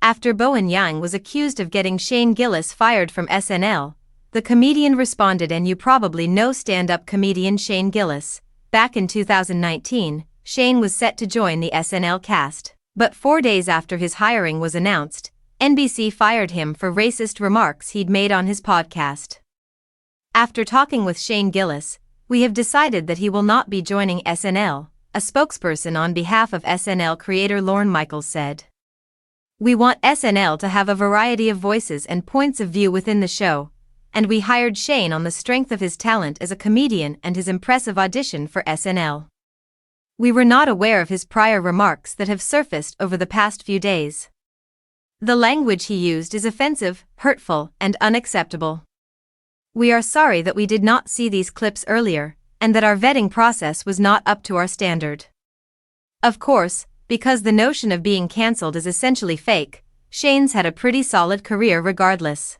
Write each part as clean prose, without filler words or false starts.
After Bowen was accused of getting Shane Gillis fired from SNL, the comedian responded, and you probably know stand-up comedian Shane Gillis. Back in 2019, Shane was set to join the SNL cast, but 4 days after his hiring was announced, NBC fired him for racist remarks he'd made on his podcast. After talking with Shane Gillis, we have decided that he will not be joining SNL, a spokesperson on behalf of SNL creator Lorne Michaels said. We want SNL to have a variety of voices and points of view within the show, and we hired Shane on the strength of his talent as a comedian and his impressive audition for SNL. We were not aware of his prior remarks that have surfaced over the past few days. The language he used is offensive, hurtful, and unacceptable. We are sorry that we did not see these clips earlier, and that our vetting process was not up to our standard. Of course, because the notion of being cancelled is essentially fake, Shane's had a pretty solid career regardless.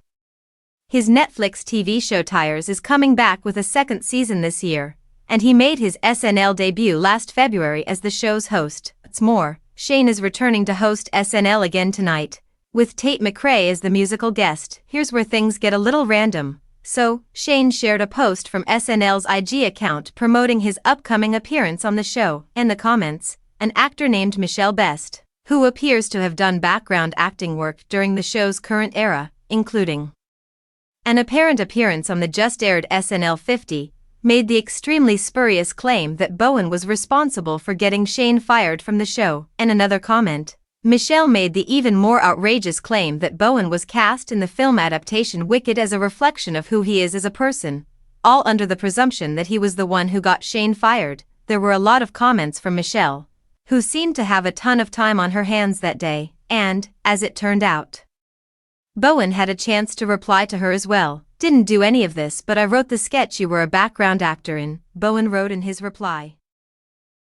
His Netflix TV show Tires is coming back with a second season this year, and he made his SNL debut last February as the show's host. What's more, Shane is returning to host SNL again tonight, with Tate McRae as the musical guest. Here's where things get a little random. So, Shane shared a post from SNL's IG account promoting his upcoming appearance on the show. In the comments, an actor named Michelle Best, who appears to have done background acting work during the show's current era, including an apparent appearance on the just-aired SNL 50, made the extremely spurious claim that Bowen was responsible for getting Shane fired from the show. In another comment, Michelle made the even more outrageous claim that Bowen was cast in the film adaptation Wicked as a reflection of who he is as a person, all under the presumption that he was the one who got Shane fired. There were a lot of comments from Michelle, who seemed to have a ton of time on her hands that day, and, as it turned out, Bowen had a chance to reply to her as well. Didn't do any of this, but I wrote the sketch you were a background actor in, Bowen wrote in his reply.